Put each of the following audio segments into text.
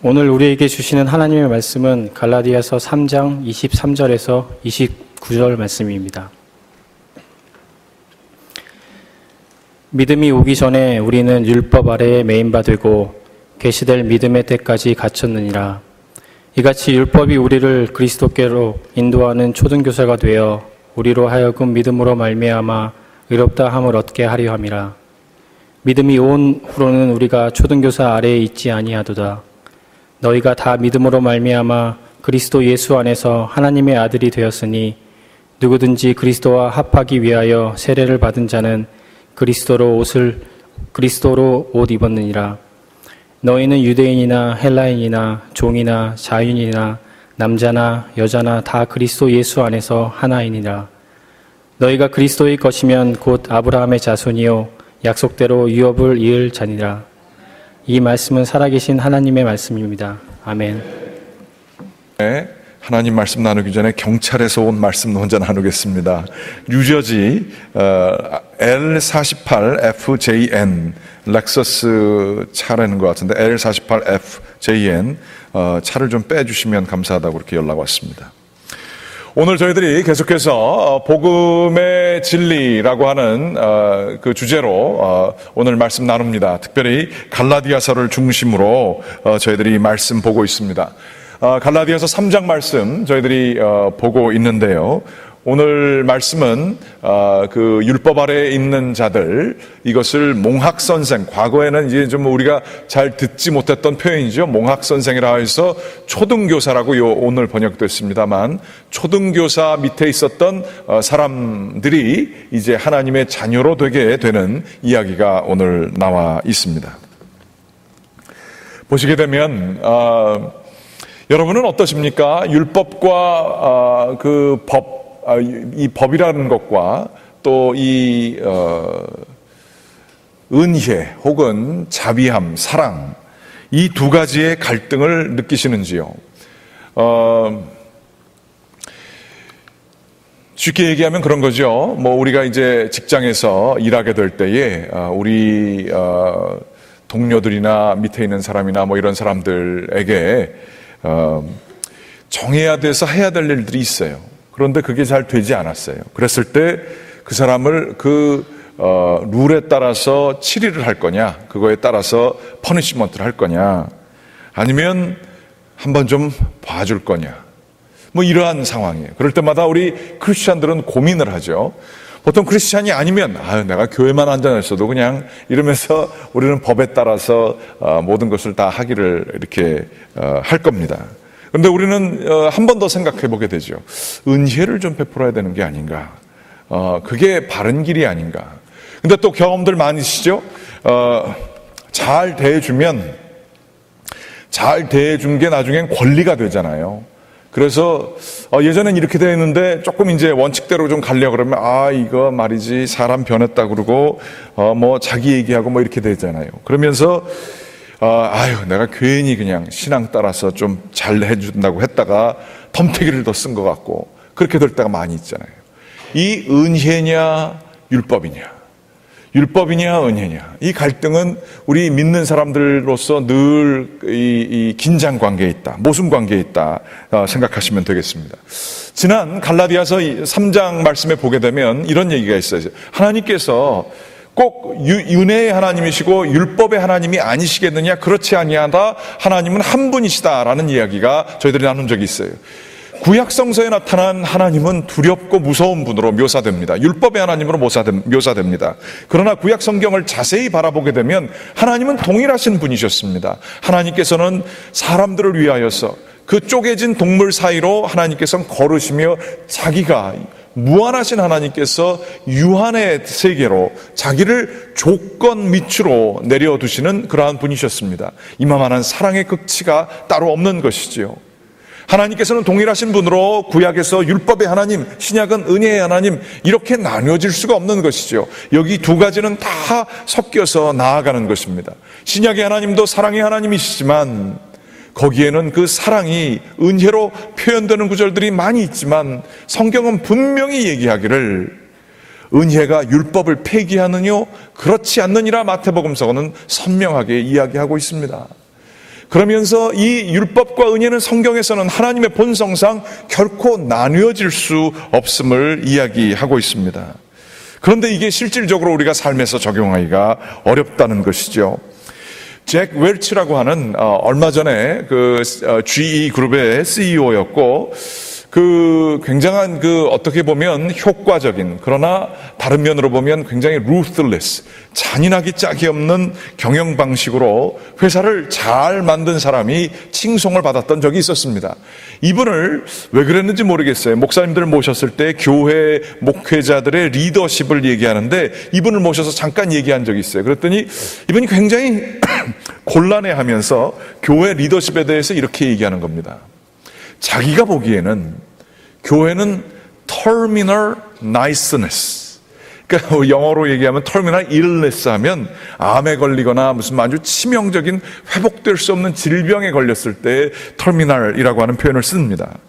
오늘 우리에게 주시는 하나님의 말씀은 갈라디아서 3장 23절에서 29절 말씀입니다. 믿음이 오기 전에 우리는 율법 아래에 매인 바 되고 계시될 믿음의 때까지 갇혔느니라. 이같이 율법이 우리를 그리스도께로 인도하는 초등교사가 되어 우리로 하여금 믿음으로 말미암아 의롭다 함을 얻게 하려 함이라. 믿음이 온 후로는 우리가 초등교사 아래에 있지 아니하도다. 너희가 다 믿음으로 말미암아 그리스도 예수 안에서 하나님의 아들이 되었으니 누구든지 그리스도와 합하기 위하여 세례를 받은 자는 그리스도로 옷 입었느니라. 너희는 유대인이나 헬라인이나 종이나 자유인이나 남자나 여자나 다 그리스도 예수 안에서 하나이니라. 너희가 그리스도의 것이면 곧 아브라함의 자손이요 약속대로 유업을 이을 자니라. 이 말씀은 살아계신 하나님의 말씀입니다. 아멘. 네, 하나님 말씀 나누기 전에 경찰에서 온 말씀 혼자 나누겠습니다. 뉴저지 L48FJN 렉서스 차라는 것 같은데 L48FJN 차를 좀 빼주시면 감사하다고 그렇게 연락 왔습니다. 오늘 저희들이 계속해서 복음의 진리라고 하는 그 주제로 오늘 말씀 나눕니다. 특별히 갈라디아서를 중심으로 저희들이 말씀 보고 있습니다. 갈라디아서 3장 말씀 저희들이 보고 있는데요. 오늘 말씀은 그 율법 아래에 있는 자들, 이것을 몽학선생, 과거에는 이제 좀 우리가 잘 듣지 못했던 표현이죠. 몽학선생이라 해서 초등교사라고 오늘 번역됐습니다만, 초등교사 밑에 있었던 사람들이 이제 하나님의 자녀로 되게 되는 이야기가 오늘 나와 있습니다. 보시게 되면 여러분은 어떠십니까? 율법과 그 이 법이라는 것과 또 이 은혜 혹은 자비함, 사랑, 이 두 가지의 갈등을 느끼시는지요? 쉽게 얘기하면 그런 거죠. 뭐 우리가 이제 직장에서 일하게 될 때에 우리 동료들이나 밑에 있는 사람이나 뭐 이런 사람들에게 정해야 돼서 해야 될 일들이 있어요. 그런데 그게 잘 되지 않았어요. 그랬을 때 그 사람을 그 룰에 따라서 치리를 할 거냐, 그거에 따라서 퍼니시먼트를 할 거냐, 아니면 한번 좀 봐줄 거냐, 뭐 이러한 상황이에요. 그럴 때마다 우리 크리스찬들은 고민을 하죠. 보통 크리스찬이 아니면 내가 교회만 앉아있어도 그냥 이러면서 우리는 법에 따라서 모든 것을 다 하기를 이렇게 할 겁니다. 그런데 우리는 한 번 더 생각해 보게 되죠. 은혜를 좀 베풀어야 되는 게 아닌가, 그게 바른 길이 아닌가. 근데 또 경험들 많으시죠? 잘 대해주면, 잘 대해준 게 나중엔 권리가 되잖아요. 그래서 예전엔 이렇게 되었는데 조금 이제 원칙대로 좀 가려고 그러면 이거 말이지 사람 변했다 그러고 뭐 자기 얘기하고 뭐 이렇게 되잖아요. 그러면서 내가 괜히 그냥 신앙 따라서 좀 잘 해준다고 했다가 덤태기를 더 쓴 것 같고 그렇게 될 때가 많이 있잖아요. 이 은혜냐 율법이냐, 율법이냐 은혜냐, 이 갈등은 우리 믿는 사람들로서 늘 이 긴장 관계에 있다, 모순 관계에 있다 생각하시면 되겠습니다. 지난 갈라디아서 3장 말씀에 보게 되면 이런 얘기가 있어요. 하나님께서 꼭 은혜의 하나님이시고 율법의 하나님이 아니시겠느냐, 그렇지 아니하다, 하나님은 한 분이시다라는 이야기가 저희들이 나눈 적이 있어요. 구약 성서에 나타난 하나님은 두렵고 무서운 분으로 묘사됩니다. 율법의 하나님으로 묘사됩니다. 그러나 구약 성경을 자세히 바라보게 되면 하나님은 동일하신 분이셨습니다. 하나님께서는 사람들을 위하여서 그 쪼개진 동물 사이로 하나님께서는 걸으시며 자기가 무한하신 하나님께서 유한의 세계로 자기를 조건 밑으로 내려두시는 그러한 분이셨습니다. 이만한 사랑의 극치가 따로 없는 것이지요. 하나님께서는 동일하신 분으로 구약에서 율법의 하나님, 신약은 은혜의 하나님, 이렇게 나뉘어질 수가 없는 것이죠. 여기 두 가지는 다 섞여서 나아가는 것입니다. 신약의 하나님도 사랑의 하나님이시지만 거기에는 그 사랑이 은혜로 표현되는 구절들이 많이 있지만 성경은 분명히 얘기하기를 은혜가 율법을 폐기하느뇨 그렇지 않느니라 마태복음서는 선명하게 이야기하고 있습니다. 그러면서 이 율법과 은혜는 성경에서는 하나님의 본성상 결코 나뉘어질 수 없음을 이야기하고 있습니다. 그런데 이게 실질적으로 우리가 삶에서 적용하기가 어렵다는 것이죠. 잭 웰치라고 하는 얼마 전에 그 GE 그룹의 CEO였고 그 굉장한 그 어떻게 보면 효과적인, 그러나 다른 면으로 보면 굉장히 ruthless, 잔인하기 짝이 없는 경영 방식으로 회사를 잘 만든 사람이 칭송을 받았던 적이 있었습니다. 이분을 왜 그랬는지 모르겠어요. 목사님들을 모셨을 때 교회 목회자들의 리더십을 얘기하는데 이분을 모셔서 잠깐 얘기한 적이 있어요. 그랬더니 이분이 굉장히 곤란해하면서 교회 리더십에 대해서 이렇게 얘기하는 겁니다. 자기가 보기에는 교회는 terminal niceness, 그러니까 영어로 얘기하면 terminal illness 하면 암에 걸리거나 무슨 아주 치명적인 회복될 수 없는 질병에 걸렸을 때 terminal이라고 하는 표현을 씁니다.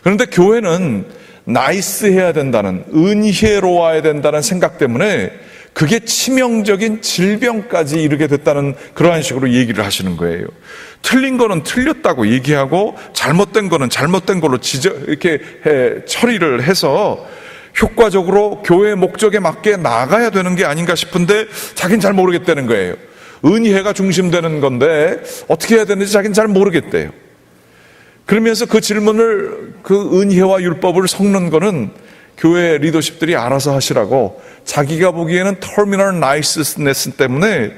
그런데 교회는 나이스해야 된다는, 은혜로워야 된다는 생각 때문에 그게 치명적인 질병까지 이르게 됐다는 그러한 식으로 얘기를 하시는 거예요. 틀린 거는 틀렸다고 얘기하고 잘못된 거는 잘못된 걸로 이렇게 처리를 해서 효과적으로 교회의 목적에 맞게 나아가야 되는 게 아닌가 싶은데 자기는 잘 모르겠다는 거예요. 은혜가 중심되는 건데 어떻게 해야 되는지 자기는 잘 모르겠대요. 그러면서 그 질문을, 그 은혜와 율법을 섞는 거는 교회 리더십들이 알아서 하시라고, 자기가 보기에는 터미널 나이스네스 때문에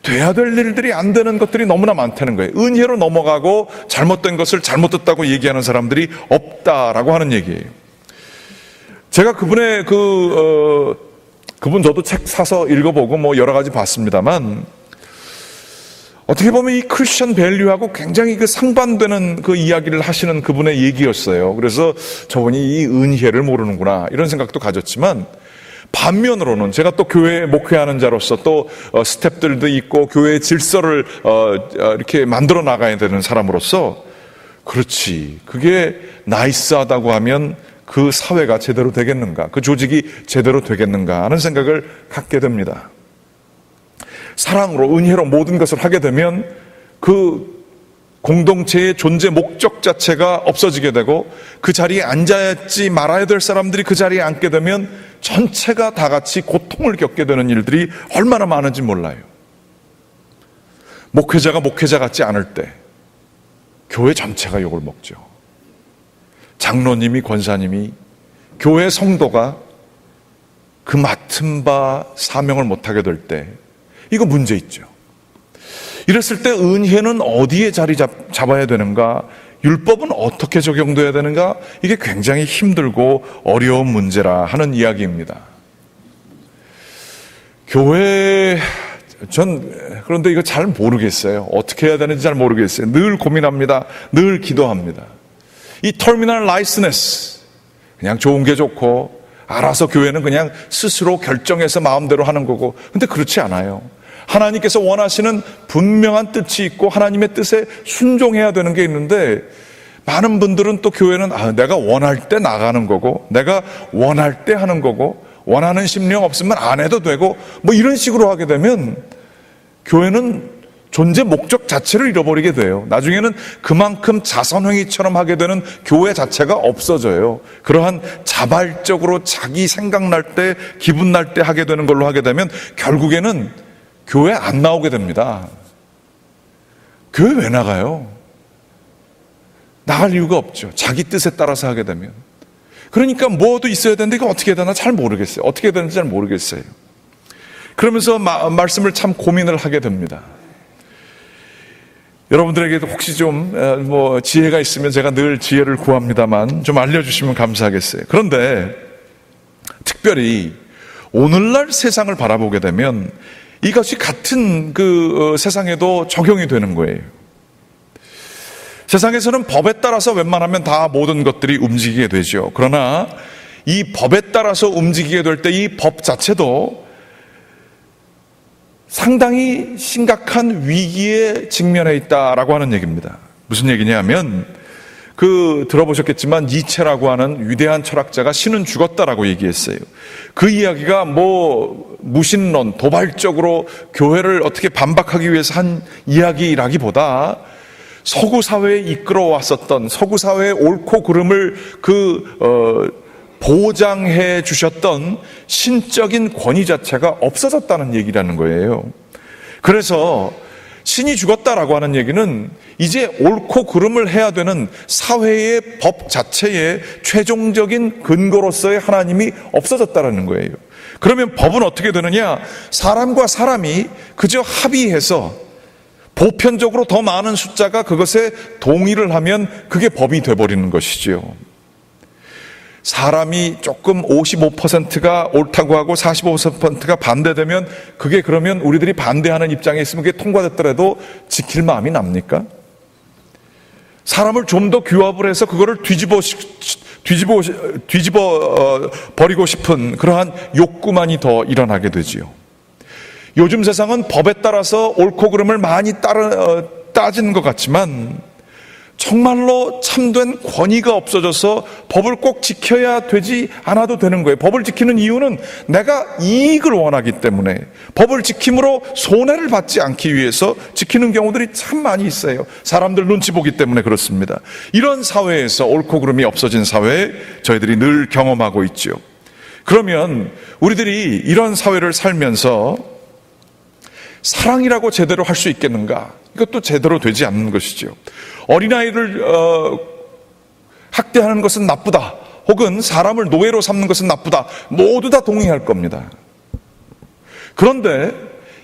돼야 될 일들이 안 되는 것들이 너무나 많다는 거예요. 은혜로 넘어가고 잘못된 것을 잘못됐다고 얘기하는 사람들이 없다라고 하는 얘기예요. 제가 그분의 그분 저도 책 사서 읽어보고 뭐 여러 가지 봤습니다만, 어떻게 보면 이 크리스천 밸류하고 굉장히 그 상반되는 그 이야기를 하시는 그분의 얘기였어요. 그래서 저분이 이 은혜를 모르는구나 이런 생각도 가졌지만, 반면으로는 제가 또 교회에 목회하는 자로서 또 스텝들도 있고 교회의 질서를 이렇게 만들어 나가야 되는 사람으로서, 그렇지, 그게 나이스하다고 하면 그 사회가 제대로 되겠는가, 그 조직이 제대로 되겠는가 하는 생각을 갖게 됩니다. 사랑으로, 은혜로 모든 것을 하게 되면 그 공동체의 존재 목적 자체가 없어지게 되고, 그 자리에 앉아있지 말아야 될 사람들이 그 자리에 앉게 되면 전체가 다 같이 고통을 겪게 되는 일들이 얼마나 많은지 몰라요. 목회자가 목회자 같지 않을 때 교회 전체가 욕을 먹죠. 장로님이, 권사님이, 교회 성도가 그 맡은 바 사명을 못하게 될 때 이거 문제 있죠. 이랬을 때 은혜는 어디에 자리 잡아야 되는가, 율법은 어떻게 적용돼야 되는가, 이게 굉장히 힘들고 어려운 문제라 하는 이야기입니다. 그런데 이거 잘 모르겠어요. 어떻게 해야 되는지 잘 모르겠어요. 늘 고민합니다. 늘 기도합니다. 이 터미널 라이스네스, 그냥 좋은 게 좋고 알아서 교회는 그냥 스스로 결정해서 마음대로 하는 거고, 근데 그렇지 않아요. 하나님께서 원하시는 분명한 뜻이 있고 하나님의 뜻에 순종해야 되는 게 있는데, 많은 분들은 또 교회는 내가 원할 때 나가는 거고, 내가 원할 때 하는 거고, 원하는 심령 없으면 안 해도 되고, 뭐 이런 식으로 하게 되면 교회는 존재 목적 자체를 잃어버리게 돼요. 나중에는 그만큼 자선행위처럼 하게 되는 교회 자체가 없어져요. 그러한 자발적으로 자기 생각날 때, 기분 날 때 하게 되는 걸로 하게 되면 결국에는 교회 안 나오게 됩니다. 교회 왜 나가요? 나갈 이유가 없죠. 자기 뜻에 따라서 하게 되면. 그러니까 뭐도 있어야 되는데 이거 어떻게 해야 되나 잘 모르겠어요. 어떻게 해야 되는지 잘 모르겠어요. 그러면서 말씀을 참 고민을 하게 됩니다. 여러분들에게도 혹시 좀 지혜가 있으면 제가 늘 지혜를 구합니다만 좀 알려주시면 감사하겠어요. 그런데 특별히 오늘날 세상을 바라보게 되면 이것이 같은 그 세상에도 적용이 되는 거예요. 세상에서는 법에 따라서 웬만하면 다 모든 것들이 움직이게 되죠. 그러나 이 법에 따라서 움직이게 될 때 이 법 자체도 상당히 심각한 위기에 직면해 있다라고 하는 얘기입니다. 무슨 얘기냐면, 들어보셨겠지만 니체라고 하는 위대한 철학자가 신은 죽었다라고 얘기했어요. 그 이야기가 무신론, 도발적으로 교회를 어떻게 반박하기 위해서 한 이야기라기보다 서구 사회에 이끌어왔었던 서구 사회의 옳고 그름을 보장해 주셨던 신적인 권위 자체가 없어졌다는 얘기라는 거예요. 그래서 신이 죽었다라고 하는 얘기는 이제 옳고 그름을 해야 되는 사회의 법 자체의 최종적인 근거로서의 하나님이 없어졌다라는 거예요. 그러면 법은 어떻게 되느냐? 사람과 사람이 그저 합의해서 보편적으로 더 많은 숫자가 그것에 동의를 하면 그게 법이 돼버리는 것이지요. 사람이 조금 55%가 옳다고 하고 45%가 반대되면 그게 그러면 우리들이 반대하는 입장에 있으면 그게 통과됐더라도 지킬 마음이 납니까? 사람을 좀 더 규합을 해서 그거를 뒤집어 버리고 싶은 그러한 욕구만이 더 일어나게 되지요. 요즘 세상은 법에 따라서 옳고 그름을 많이 따지는 것 같지만 정말로 참된 권위가 없어져서 법을 꼭 지켜야 되지 않아도 되는 거예요. 법을 지키는 이유는 내가 이익을 원하기 때문에, 법을 지킴으로 손해를 받지 않기 위해서 지키는 경우들이 참 많이 있어요. 사람들 눈치 보기 때문에 그렇습니다. 이런 사회에서 옳고 그름이 없어진 사회에 저희들이 늘 경험하고 있죠. 그러면 우리들이 이런 사회를 살면서 사랑이라고 제대로 할 수 있겠는가? 이것도 제대로 되지 않는 것이죠. 어린아이를 학대하는 것은 나쁘다, 혹은 사람을 노예로 삼는 것은 나쁘다, 모두 다 동의할 겁니다. 그런데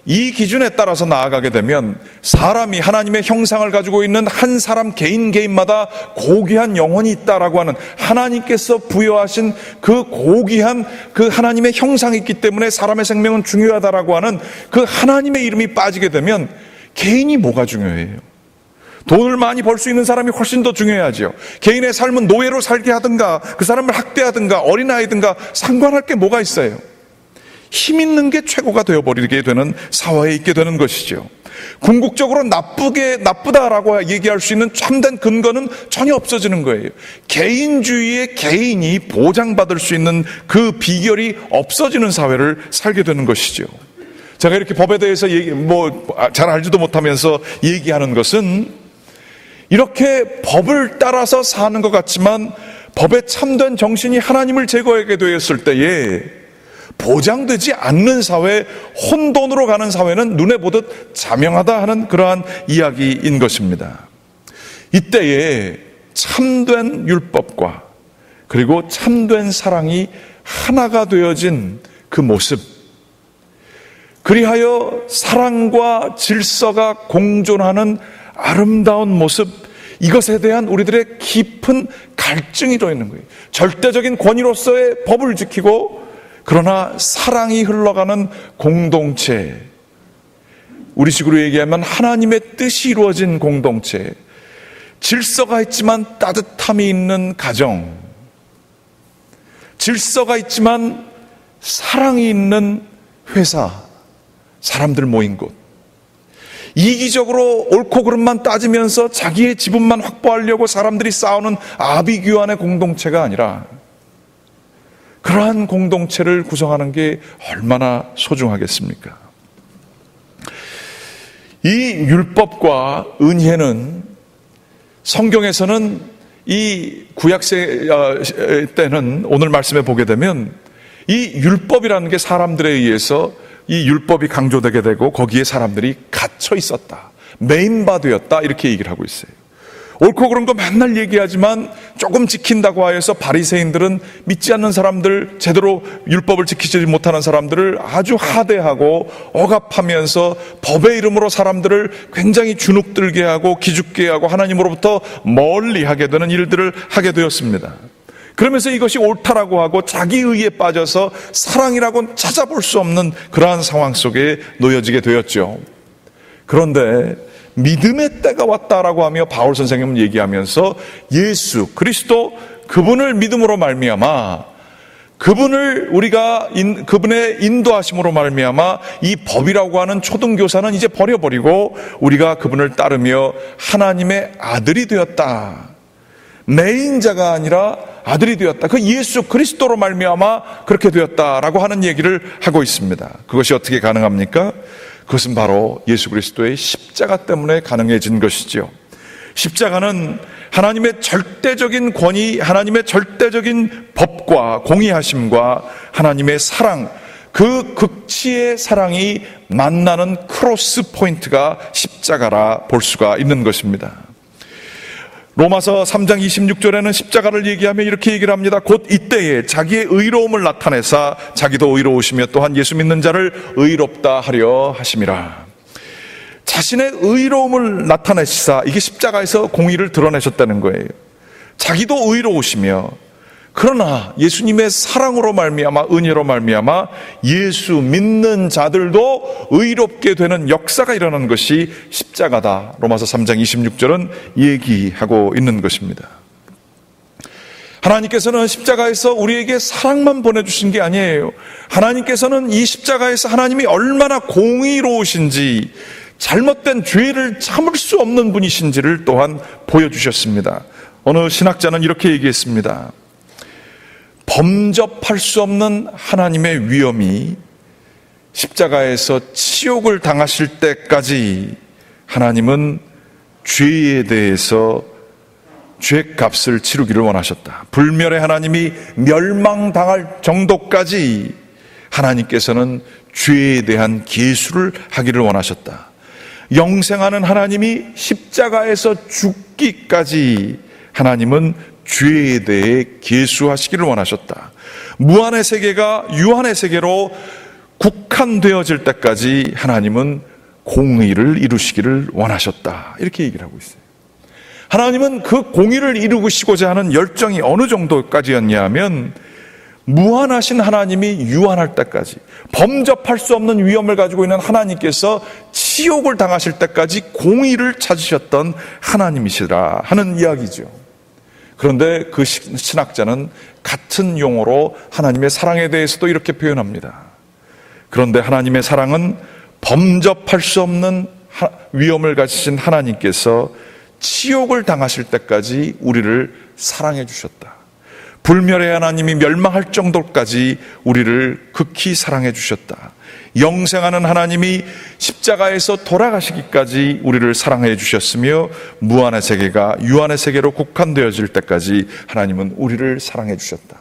이 기준에 따라서 나아가게 되면 사람이 하나님의 형상을 가지고 있는 한 사람 개인마다 고귀한 영혼이 있다라고 하는, 하나님께서 부여하신 그 고귀한 그 하나님의 형상이 있기 때문에 사람의 생명은 중요하다라고 하는 그 하나님의 이름이 빠지게 되면 개인이 뭐가 중요해요? 돈을 많이 벌 수 있는 사람이 훨씬 더 중요하죠. 개인의 삶은 노예로 살게 하든가 그 사람을 학대하든가 어린아이든가 상관할 게 뭐가 있어요? 힘 있는 게 최고가 되어버리게 되는 사회에 있게 되는 것이죠. 궁극적으로 나쁘다라고 얘기할 수 있는 참된 근거는 전혀 없어지는 거예요. 개인주의의 개인이 보장받을 수 있는 그 비결이 없어지는 사회를 살게 되는 것이죠. 제가 이렇게 법에 대해서 잘 알지도 못하면서 얘기하는 것은, 이렇게 법을 따라서 사는 것 같지만 법의 참된 정신이 하나님을 제거하게 되었을 때에 보장되지 않는 사회, 혼돈으로 가는 사회는 눈에 보듯 자명하다 하는 그러한 이야기인 것입니다. 이때에 참된 율법과 그리고 참된 사랑이 하나가 되어진 그 모습, 그리하여 사랑과 질서가 공존하는 아름다운 모습, 이것에 대한 우리들의 깊은 갈증이 들어있는 거예요. 절대적인 권위로서의 법을 지키고 그러나 사랑이 흘러가는 공동체, 우리식으로 얘기하면 하나님의 뜻이 이루어진 공동체, 질서가 있지만 따뜻함이 있는 가정, 질서가 있지만 사랑이 있는 회사, 사람들 모인 곳, 이기적으로 옳고 그름만 따지면서 자기의 지분만 확보하려고 사람들이 싸우는 아비규환의 공동체가 아니라 그러한 공동체를 구성하는 게 얼마나 소중하겠습니까? 이 율법과 은혜는 성경에서는 이 구약세 때는 오늘 말씀에 보게 되면 이 율법이라는 게 사람들에 의해서 이 율법이 강조되게 되고 거기에 사람들이 갇혀 있었다, 매인바되었다, 이렇게 얘기를 하고 있어요. 옳고 그런 거 맨날 얘기하지만 조금 지킨다고 하여서 바리새인들은 믿지 않는 사람들, 제대로 율법을 지키지 못하는 사람들을 아주 하대하고 억압하면서 법의 이름으로 사람들을 굉장히 주눅들게 하고 기죽게 하고 하나님으로부터 멀리하게 되는 일들을 하게 되었습니다. 그러면서 이것이 옳다라고 하고 자기 의에 빠져서 사랑이라고는 찾아볼 수 없는 그러한 상황 속에 놓여지게 되었죠. 그런데 믿음의 때가 왔다라고 하며 바울 선생님은 얘기하면서 예수 그리스도, 그분을 믿음으로 말미암아, 그분을 우리가 그분의 인도하심으로 말미암아 이 법이라고 하는 초등교사는 이제 버려버리고 우리가 그분을 따르며 하나님의 아들이 되었다, 매인자가 아니라 아들이 되었다, 그 예수 그리스도로 말미암아 그렇게 되었다라고 하는 얘기를 하고 있습니다. 그것이 어떻게 가능합니까? 그것은 바로 예수 그리스도의 십자가 때문에 가능해진 것이죠. 십자가는 하나님의 절대적인 권위, 하나님의 절대적인 법과 공의하심과 하나님의 사랑, 그 극치의 사랑이 만나는 크로스 포인트가 십자가라 볼 수가 있는 것입니다. 로마서 3장 26절에는 십자가를 얘기하며 이렇게 얘기를 합니다. 곧 이때에 자기의 의로움을 나타내사 자기도 의로우시며 또한 예수 믿는 자를 의롭다 하려 하심이라. 자신의 의로움을 나타내시사, 이게 십자가에서 공의를 드러내셨다는 거예요. 자기도 의로우시며, 그러나 예수님의 사랑으로 말미암아, 은혜로 말미암아 예수 믿는 자들도 의롭게 되는 역사가 일어나는 것이 십자가다. 로마서 3장 26절은 얘기하고 있는 것입니다. 하나님께서는 십자가에서 우리에게 사랑만 보내주신 게 아니에요. 하나님께서는 이 십자가에서 하나님이 얼마나 공의로우신지, 잘못된 죄를 참을 수 없는 분이신지를 또한 보여주셨습니다. 어느 신학자는 이렇게 얘기했습니다. 범접할 수 없는 하나님의 위엄이 십자가에서 치욕을 당하실 때까지 하나님은 죄에 대해서 죄값을 치르기를 원하셨다. 불멸의 하나님이 멸망당할 정도까지 하나님께서는 죄에 대한 계수를 하기를 원하셨다. 영생하는 하나님이 십자가에서 죽기까지 하나님은 죄에 대해 계수하시기를 원하셨다. 무한의 세계가 유한의 세계로 국한되어질 때까지 하나님은 공의를 이루시기를 원하셨다. 이렇게 얘기를 하고 있어요. 하나님은 그 공의를 이루시고자 하는 열정이 어느 정도까지였냐 하면, 무한하신 하나님이 유한할 때까지, 범접할 수 없는 위엄을 가지고 있는 하나님께서 치욕을 당하실 때까지 공의를 찾으셨던 하나님이시라 하는 이야기죠. 그런데 그 신학자는 같은 용어로 하나님의 사랑에 대해서도 이렇게 표현합니다. 그런데 하나님의 사랑은 범접할 수 없는 위엄을 가지신 하나님께서 치욕을 당하실 때까지 우리를 사랑해 주셨다. 불멸의 하나님이 멸망할 정도까지 우리를 극히 사랑해 주셨다. 영생하는 하나님이 십자가에서 돌아가시기까지 우리를 사랑해 주셨으며, 무한의 세계가 유한의 세계로 국한되어질 때까지 하나님은 우리를 사랑해 주셨다.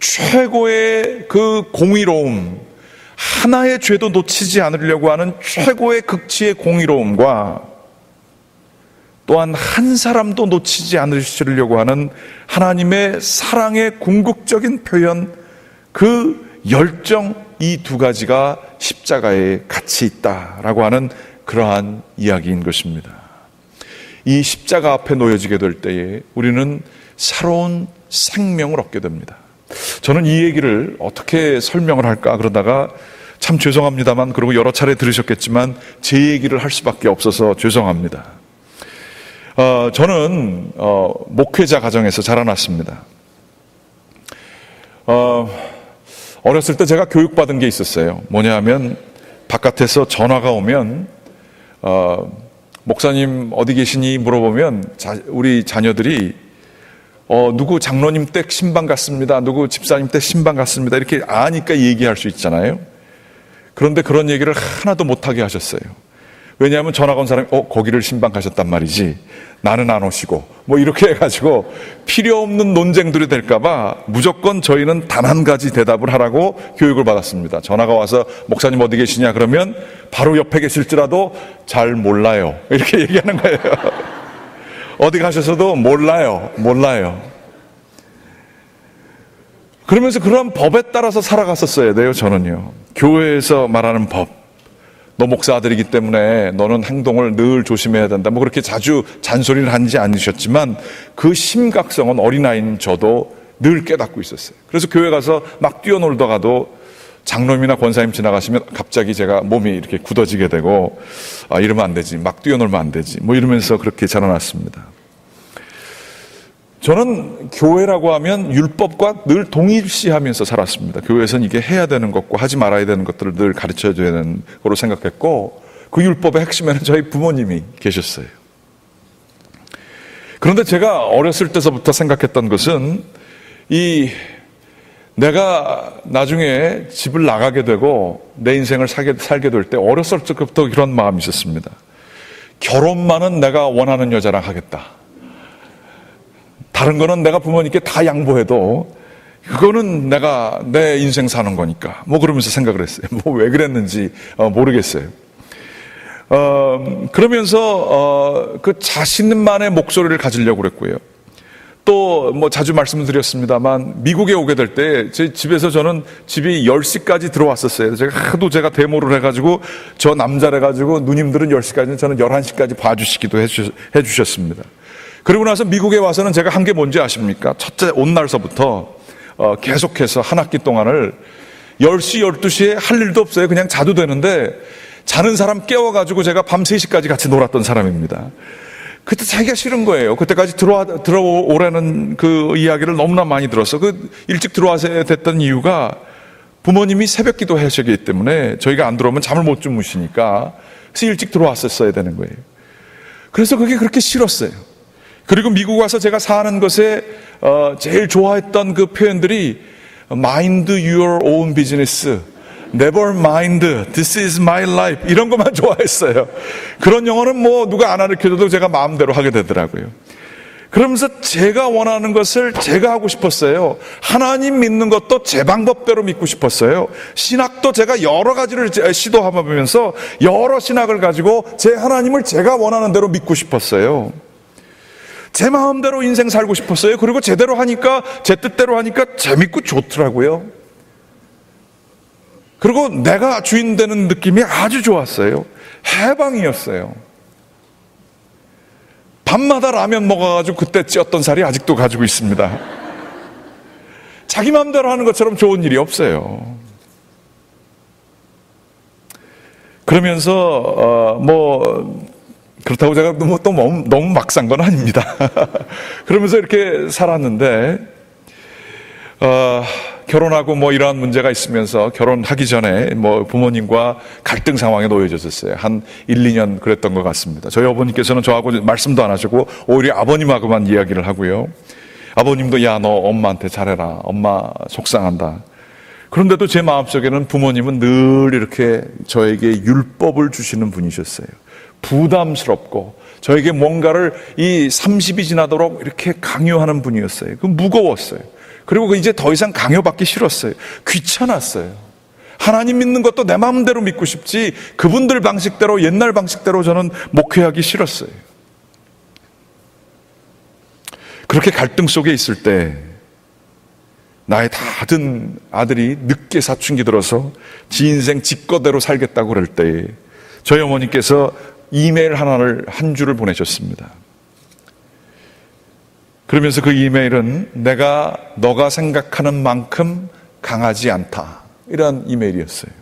최고의 그 공의로움, 하나의 죄도 놓치지 않으려고 하는 최고의 극치의 공의로움과 또한 한 사람도 놓치지 않으시려고 하는 하나님의 사랑의 궁극적인 표현, 그 열정, 이 두 가지가 십자가에 같이 있다라고 하는 그러한 이야기인 것입니다. 이 십자가 앞에 놓여지게 될 때에 우리는 새로운 생명을 얻게 됩니다. 저는 이 얘기를 어떻게 설명을 할까 그러다가 참 죄송합니다만, 그리고 여러 차례 들으셨겠지만 제 얘기를 할 수밖에 없어서 죄송합니다. 저는 목회자 가정에서 자라났습니다. 어렸을 때 제가 교육받은 게 있었어요. 뭐냐 하면, 바깥에서 전화가 오면 목사님 어디 계시니 물어보면 우리 자녀들이 누구 장로님 댁 신방 갔습니다, 누구 집사님 댁 신방 갔습니다, 이렇게 아니까 얘기할 수 있잖아요. 그런데 그런 얘기를 하나도 못하게 하셨어요. 왜냐하면 전화가 온 사람이 거기를 신방 가셨단 말이지, 나는 안 오시고, 뭐 이렇게 해가지고 필요 없는 논쟁들이 될까봐 무조건 저희는 단 한 가지 대답을 하라고 교육을 받았습니다. 전화가 와서 목사님 어디 계시냐 그러면 바로 옆에 계실지라도 잘 몰라요, 이렇게 얘기하는 거예요. 어디 가셔서도 몰라요. 그러면서 그런 법에 따라서 살아갔었어야 돼요. 저는요, 교회에서 말하는 법, 너 목사 아들이기 때문에 너는 행동을 늘 조심해야 된다, 뭐 그렇게 자주 잔소리를 하지 않으셨지만 그 심각성은 어린아이인 저도 늘 깨닫고 있었어요. 그래서 교회 가서 막 뛰어놀다가도 장로님이나 권사님 지나가시면 갑자기 제가 몸이 이렇게 굳어지게 되고, 이러면 안 되지, 막 뛰어놀면 안 되지, 뭐 이러면서 그렇게 자라났습니다. 저는 교회라고 하면 율법과 늘 동일시하면서 살았습니다. 교회에서는 이게 해야 되는 것과 하지 말아야 되는 것들을 늘 가르쳐야 되는 거로 생각했고, 그 율법의 핵심에는 저희 부모님이 계셨어요. 그런데 제가 어렸을 때서부터 생각했던 것은, 내가 나중에 집을 나가게 되고 내 인생을 살게 될 때 어렸을 때부터 그런 마음이 있었습니다. 결혼만은 내가 원하는 여자랑 하겠다. 다른 거는 내가 부모님께 다 양보해도 그거는 내가 내 인생 사는 거니까. 뭐 그러면서 생각을 했어요. 뭐 왜 그랬는지 모르겠어요. 그러면서 그 자신만의 목소리를 가지려고 그랬고요. 또 뭐 자주 말씀을 드렸습니다만 미국에 오게 될 때 제 집에서 저는 집이 10시까지 들어왔었어요. 제가 데모를 해가지고 저 남자래가지고 누님들은 10시까지는 저는 11시까지 봐주시기도 해주셨습니다. 그리고 나서 미국에 와서는 제가 한 게 뭔지 아십니까? 첫째 온 날서부터 계속해서 한 학기 동안을 10시, 12시에 할 일도 없어요. 그냥 자도 되는데 자는 사람 깨워가지고 제가 밤 3시까지 같이 놀았던 사람입니다. 그때 자기가 싫은 거예요. 그때까지 들어오라는 그 이야기를 너무나 많이 들었어. 일찍 들어와서 됐던 이유가 부모님이 새벽 기도 하시기 때문에 저희가 안 들어오면 잠을 못 주무시니까 그래서 일찍 들어왔었어야 되는 거예요. 그래서 그게 그렇게 싫었어요. 그리고 미국 와서 제가 사는 것에 제일 좋아했던 그 표현들이 Mind your own business, Never mind, this is my life, 이런 것만 좋아했어요. 그런 영어는 뭐 누가 안 가르쳐줘도 제가 마음대로 하게 되더라고요. 그러면서 제가 원하는 것을 제가 하고 싶었어요. 하나님 믿는 것도 제 방법대로 믿고 싶었어요. 신학도 제가 여러 가지를 시도해보면서 여러 신학을 가지고 제 하나님을 제가 원하는 대로 믿고 싶었어요. 제 마음대로 인생 살고 싶었어요. 그리고 제대로 하니까, 제 뜻대로 하니까 재밌고 좋더라고요. 그리고 내가 주인 되는 느낌이 아주 좋았어요. 해방이었어요. 밤마다 라면 먹어가지고 그때 찌었던 살이 아직도 가지고 있습니다. 자기 마음대로 하는 것처럼 좋은 일이 없어요. 그러면서 그렇다고 제가 또 너무 막 산 건 아닙니다. 그러면서 이렇게 살았는데 결혼하고 뭐 이러한 문제가 있으면서 결혼하기 전에 뭐 부모님과 갈등 상황에 놓여졌었어요. 한 1, 2년 그랬던 것 같습니다. 저희 어머니께서는 저하고 말씀도 안 하시고 오히려 아버님하고만 이야기를 하고요. 아버님도 야, 너 엄마한테 잘해라. 엄마 속상한다. 그런데도 제 마음속에는 부모님은 늘 이렇게 저에게 율법을 주시는 분이셨어요. 부담스럽고 저에게 뭔가를 이 30이 지나도록 이렇게 강요하는 분이었어요. 그 무거웠어요. 그리고 이제 더 이상 강요받기 싫었어요. 귀찮았어요. 하나님 믿는 것도 내 마음대로 믿고 싶지 그분들 방식대로 옛날 방식대로 저는 목회하기 싫었어요. 그렇게 갈등 속에 있을 때 나의 다든 아들이 늦게 사춘기 들어서 지 인생 지 거대로 살겠다고 그럴 때 저희 어머니께서 이메일 한 줄을 보내셨습니다. 그러면서 그 이메일은 너가 생각하는 만큼 강하지 않다. 이런 이메일이었어요.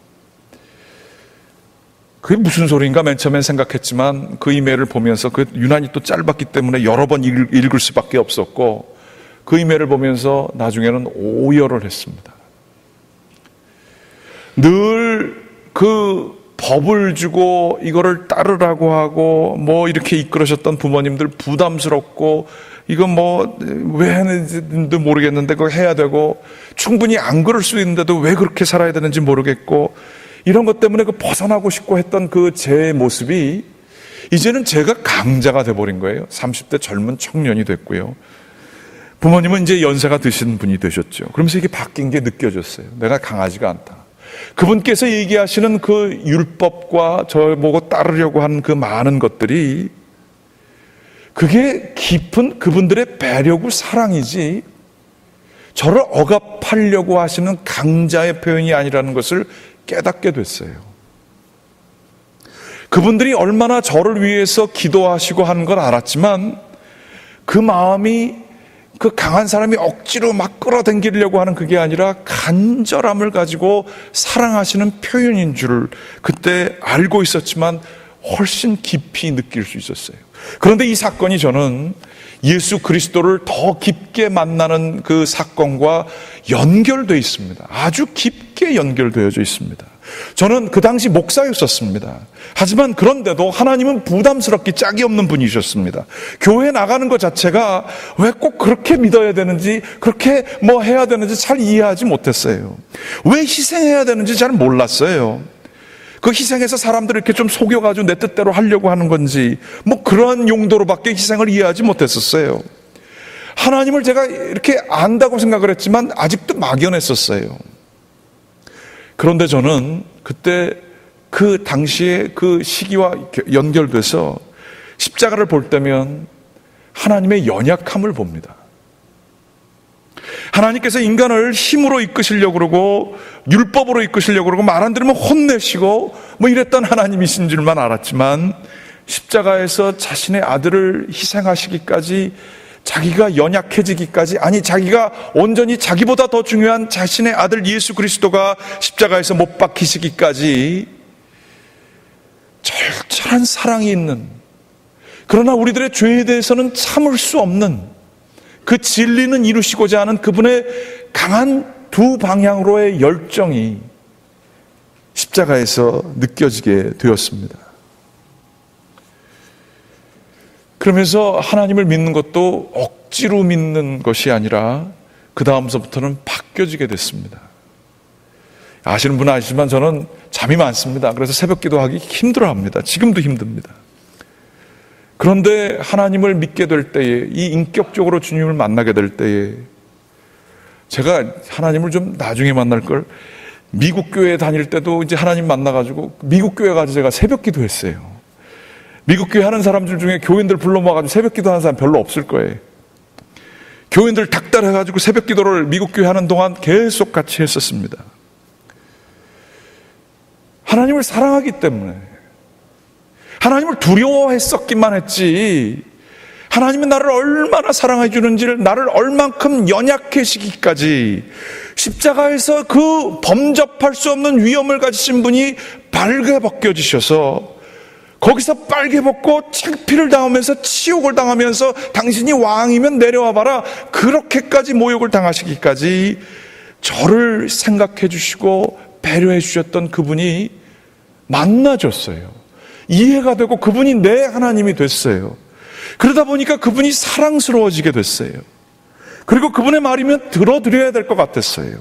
그게 무슨 소리인가 맨 처음엔 생각했지만 그 이메일을 보면서 그 유난히 또 짧았기 때문에 여러 번 읽을 수밖에 없었고 그 이메일을 보면서 나중에는 오열을 했습니다. 늘 그 법을 주고 이거를 따르라고 하고 뭐 이렇게 이끌으셨던 부모님들 부담스럽고 이건 뭐 왜 하는지도 모르겠는데 그거 해야 되고 충분히 안 그럴 수 있는데도 왜 그렇게 살아야 되는지 모르겠고 이런 것 때문에 그 벗어나고 싶고 했던 그 제 모습이 이제는 제가 강자가 돼버린 거예요. 30대 젊은 청년이 됐고요. 부모님은 이제 연세가 드신 분이 되셨죠. 그러면서 이게 바뀐 게 느껴졌어요. 내가 강하지가 않다. 그분께서 얘기하시는 그 율법과 저보고 따르려고 하는 그 많은 것들이 그게 깊은 그분들의 배려고 사랑이지 저를 억압하려고 하시는 강자의 표현이 아니라는 것을 깨닫게 됐어요. 그분들이 얼마나 저를 위해서 기도하시고 하는 걸 알았지만 그 마음이 그 강한 사람이 억지로 막 끌어당기려고 하는 그게 아니라 간절함을 가지고 사랑하시는 표현인 줄 그때 알고 있었지만 훨씬 깊이 느낄 수 있었어요. 그런데 이 사건이 저는 예수 그리스도를 더 깊게 만나는 그 사건과 연결되어 있습니다. 아주 깊게 연결되어져 있습니다. 저는 그 당시 목사였었습니다. 하지만 그런데도 하나님은 부담스럽기 짝이 없는 분이셨습니다. 교회 나가는 것 자체가 왜 꼭 그렇게 믿어야 되는지 그렇게 뭐 해야 되는지 잘 이해하지 못했어요. 왜 희생해야 되는지 잘 몰랐어요. 그 희생해서 사람들을 이렇게 좀 속여가지고 내 뜻대로 하려고 하는 건지, 뭐 그러한 용도로밖에 희생을 이해하지 못했었어요. 하나님을 제가 이렇게 안다고 생각을 했지만 아직도 막연했었어요. 그런데 저는 그때 그 당시에 그 시기와 연결돼서 십자가를 볼 때면 하나님의 연약함을 봅니다. 하나님께서 인간을 힘으로 이끄시려고 그러고 율법으로 이끄시려고 그러고 말 안 들으면 혼내시고 뭐 이랬던 하나님이신 줄만 알았지만, 십자가에서 자신의 아들을 희생하시기까지, 자기가 연약해지기까지, 아니 자기가 온전히 자기보다 더 중요한 자신의 아들 예수 그리스도가 십자가에서 못 박히시기까지 절절한 사랑이 있는, 그러나 우리들의 죄에 대해서는 참을 수 없는 그 진리는 이루시고자 하는 그분의 강한 두 방향으로의 열정이 십자가에서 느껴지게 되었습니다. 그러면서 하나님을 믿는 것도 억지로 믿는 것이 아니라 그 다음서부터는 바뀌어지게 됐습니다. 아시는 분은 아시지만 저는 잠이 많습니다. 그래서 새벽 기도하기 힘들어합니다. 지금도 힘듭니다. 그런데 하나님을 믿게 될 때에, 이 인격적으로 주님을 만나게 될 때에, 제가 하나님을 좀 나중에 만날 걸, 미국 교회 다닐 때도 이제 하나님 만나가지고 미국 교회 가서 제가 새벽 기도했어요. 미국 교회 하는 사람들 중에 교인들 불러 모아가지고 새벽 기도하는 사람 별로 없을 거예요. 교인들 닥달해가지고 새벽 기도를 미국 교회 하는 동안 계속 같이 했었습니다. 하나님을 사랑하기 때문에, 하나님을 두려워했었기만 했지, 하나님은 나를 얼마나 사랑해 주는지를, 나를 얼만큼 연약해지기까지 십자가에서 그 범접할 수 없는 위험을 가지신 분이 빨개 벗겨지셔서, 거기서 빨개 벗고 창피를 당하면서 치욕을 당하면서 당신이 왕이면 내려와 봐라, 그렇게까지 모욕을 당하시기까지 저를 생각해 주시고 배려해 주셨던 그분이 만나줬어요. 이해가 되고 그분이 내 하나님이 됐어요. 그러다 보니까 그분이 사랑스러워지게 됐어요. 그리고 그분의 말이면 들어드려야 될 것 같았어요.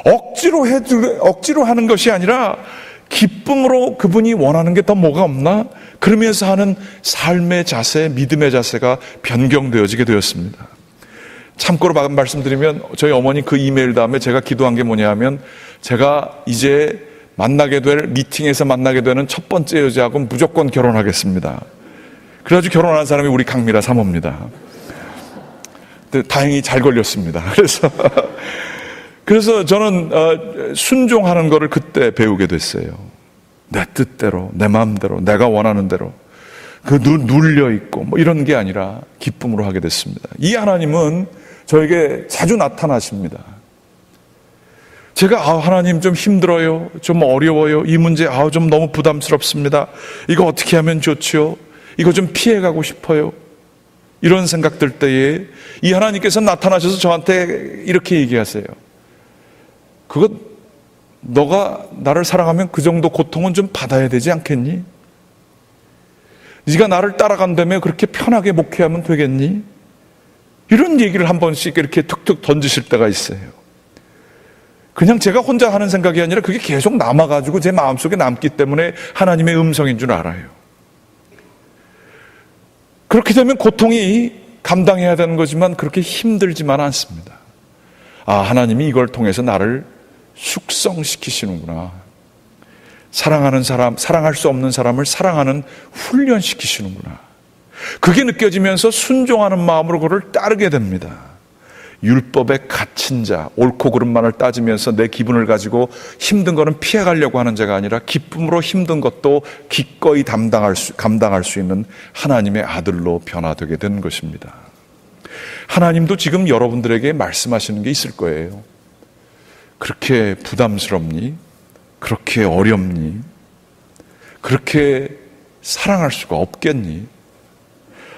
억지로 하는 것이 아니라 기쁨으로 그분이 원하는 게 더 뭐가 없나? 그러면서 하는 삶의 자세, 믿음의 자세가 변경되어지게 되었습니다. 참고로 말씀드리면 저희 어머니 그 이메일 다음에 제가 기도한 게 뭐냐 하면, 제가 이제 만나게 될, 미팅에서 만나게 되는 첫 번째 여자하고 무조건 결혼하겠습니다. 그래가지고 결혼한 사람이 우리 강미라 사모입니다. 근데 다행히 잘 걸렸습니다. 그래서 저는 순종하는 것을 그때 배우게 됐어요. 내 뜻대로, 내 마음대로, 내가 원하는 대로, 그 눌려있고 뭐 이런 게 아니라 기쁨으로 하게 됐습니다. 이 하나님은 저에게 자주 나타나십니다. 제가 하나님 좀 힘들어요, 좀 어려워요, 이 문제 좀 너무 부담스럽습니다, 이거 어떻게 하면 좋지요, 이거 좀 피해가고 싶어요, 이런 생각 들 때에 이 하나님께서 나타나셔서 저한테 이렇게 얘기하세요. 그거 너가 나를 사랑하면 그 정도 고통은 좀 받아야 되지 않겠니? 네가 나를 따라간다며 그렇게 편하게 목회하면 되겠니? 이런 얘기를 한 번씩 이렇게 툭툭 던지실 때가 있어요. 그냥 제가 혼자 하는 생각이 아니라 그게 계속 남아가지고 제 마음속에 남기 때문에 하나님의 음성인 줄 알아요. 그렇게 되면 고통이 감당해야 되는 거지만 그렇게 힘들지만 않습니다. 하나님이 이걸 통해서 나를 숙성시키시는구나. 사랑하는 사람, 사랑할 수 없는 사람을 사랑하는 훈련시키시는구나. 그게 느껴지면서 순종하는 마음으로 그를 따르게 됩니다. 율법에 갇힌 자, 옳고 그름만을 따지면서 내 기분을 가지고 힘든 거는 피해가려고 하는 자가 아니라 기쁨으로 힘든 것도 기꺼이 감당할 수 있는 하나님의 아들로 변화되게 된 것입니다. 하나님도 지금 여러분들에게 말씀하시는 게 있을 거예요. 그렇게 부담스럽니? 그렇게 어렵니? 그렇게 사랑할 수가 없겠니?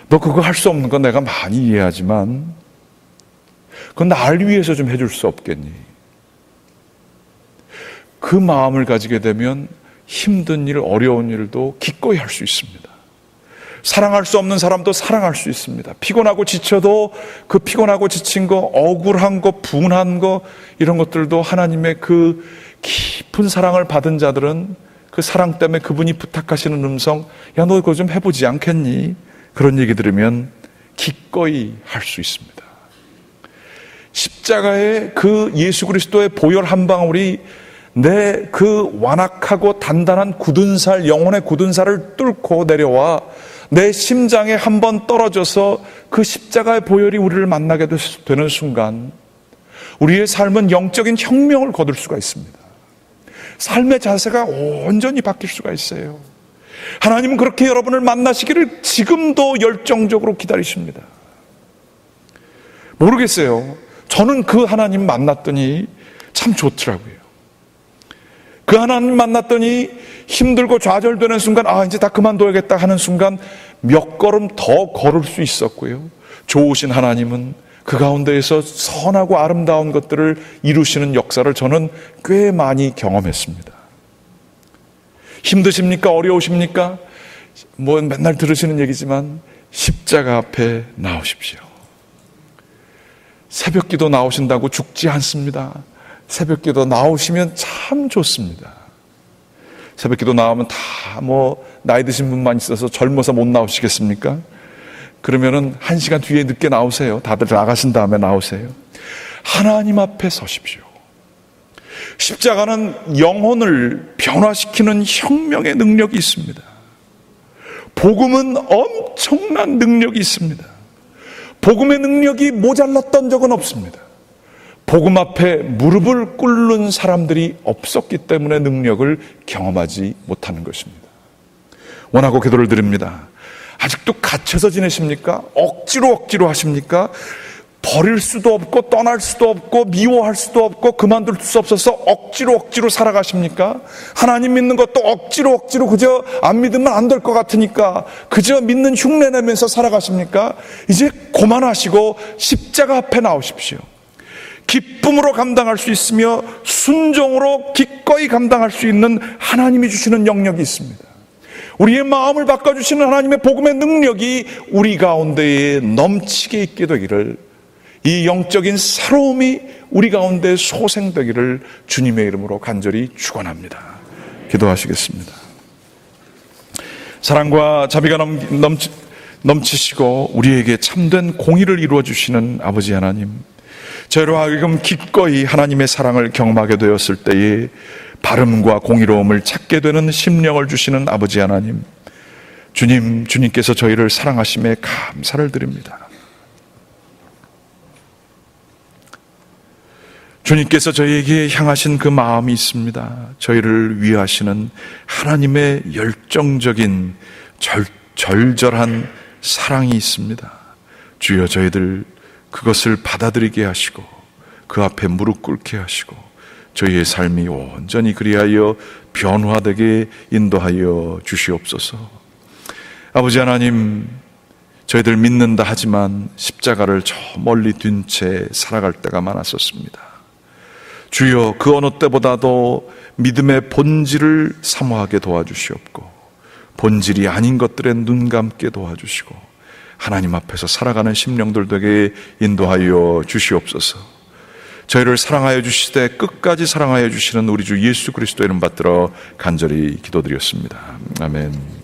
너 그거 할 수 없는 건 내가 많이 이해하지만 그건 나를 위해서 좀 해줄 수 없겠니? 그 마음을 가지게 되면 힘든 일, 어려운 일도 기꺼이 할 수 있습니다. 사랑할 수 없는 사람도 사랑할 수 있습니다. 피곤하고 지쳐도 그 피곤하고 지친 거, 억울한 거, 분한 거, 이런 것들도 하나님의 그 깊은 사랑을 받은 자들은 그 사랑 때문에 그분이 부탁하시는 음성, 야, 너 그거 좀 해보지 않겠니? 그런 얘기 들으면 기꺼이 할 수 있습니다. 십자가의 그 예수 그리스도의 보혈 한 방울이 내 그 완악하고 단단한 굳은 살, 영혼의 굳은 살을 뚫고 내려와 내 심장에 한번 떨어져서 그 십자가의 보혈이 우리를 만나게 되는 순간 우리의 삶은 영적인 혁명을 거둘 수가 있습니다. 삶의 자세가 온전히 바뀔 수가 있어요. 하나님은 그렇게 여러분을 만나시기를 지금도 열정적으로 기다리십니다. 모르겠어요. 저는 그 하나님 만났더니 참 좋더라고요. 그 하나님 만났더니 힘들고 좌절되는 순간, 아, 이제 다 그만둬야겠다 하는 순간 몇 걸음 더 걸을 수 있었고요. 좋으신 하나님은 그 가운데에서 선하고 아름다운 것들을 이루시는 역사를 저는 꽤 많이 경험했습니다. 힘드십니까? 어려우십니까? 뭐 맨날 들으시는 얘기지만 십자가 앞에 나오십시오. 새벽기도 나오신다고 죽지 않습니다. 새벽기도 나오시면 참 좋습니다. 새벽기도 나오면 다 뭐 나이 드신 분만 있어서 젊어서 못 나오시겠습니까? 그러면은 1시간 뒤에 늦게 나오세요. 다들 나가신 다음에 나오세요. 하나님 앞에 서십시오. 십자가는 영혼을 변화시키는 혁명의 능력이 있습니다. 복음은 엄청난 능력이 있습니다. 복음의 능력이 모자랐던 적은 없습니다. 복음 앞에 무릎을 꿇는 사람들이 없었기 때문에 능력을 경험하지 못하는 것입니다. 원하고 기도를 드립니다. 아직도 갇혀서 지내십니까? 억지로 하십니까? 버릴 수도 없고 떠날 수도 없고 미워할 수도 없고 그만둘 수 없어서 억지로 살아가십니까? 하나님 믿는 것도 억지로 그저 안 믿으면 안 될 것 같으니까 그저 믿는 흉내 내면서 살아가십니까? 이제 그만하시고 십자가 앞에 나오십시오. 기쁨으로 감당할 수 있으며 순종으로 기꺼이 감당할 수 있는 하나님이 주시는 영역이 있습니다. 우리의 마음을 바꿔주시는 하나님의 복음의 능력이 우리 가운데에 넘치게 있게 되기를, 이 영적인 새로움이 우리 가운데 소생되기를 주님의 이름으로 간절히 축원합니다. 기도하시겠습니다. 사랑과 자비가 넘치시고 우리에게 참된 공의를 이루어 주시는 아버지 하나님, 저희로 하여금 기꺼이 하나님의 사랑을 경험하게 되었을 때에 바름과 공의로움을 찾게 되는 심령을 주시는 아버지 하나님, 주님께서 저희를 사랑하심에 감사를 드립니다. 주님께서 저희에게 향하신 그 마음이 있습니다. 저희를 위하시는 하나님의 열정적인 절절한 사랑이 있습니다. 주여, 저희들 그것을 받아들이게 하시고 그 앞에 무릎 꿇게 하시고 저희의 삶이 온전히 그리하여 변화되게 인도하여 주시옵소서. 아버지 하나님, 저희들 믿는다 하지만 십자가를 저 멀리 둔 채 살아갈 때가 많았었습니다. 주여, 그 어느 때보다도 믿음의 본질을 사모하게 도와주시옵고 본질이 아닌 것들에 눈 감게 도와주시고 하나님 앞에서 살아가는 심령들 되게 인도하여 주시옵소서. 저희를 사랑하여 주시되 끝까지 사랑하여 주시는 우리 주 예수 그리스도의 이름 받들어 간절히 기도드렸습니다. 아멘.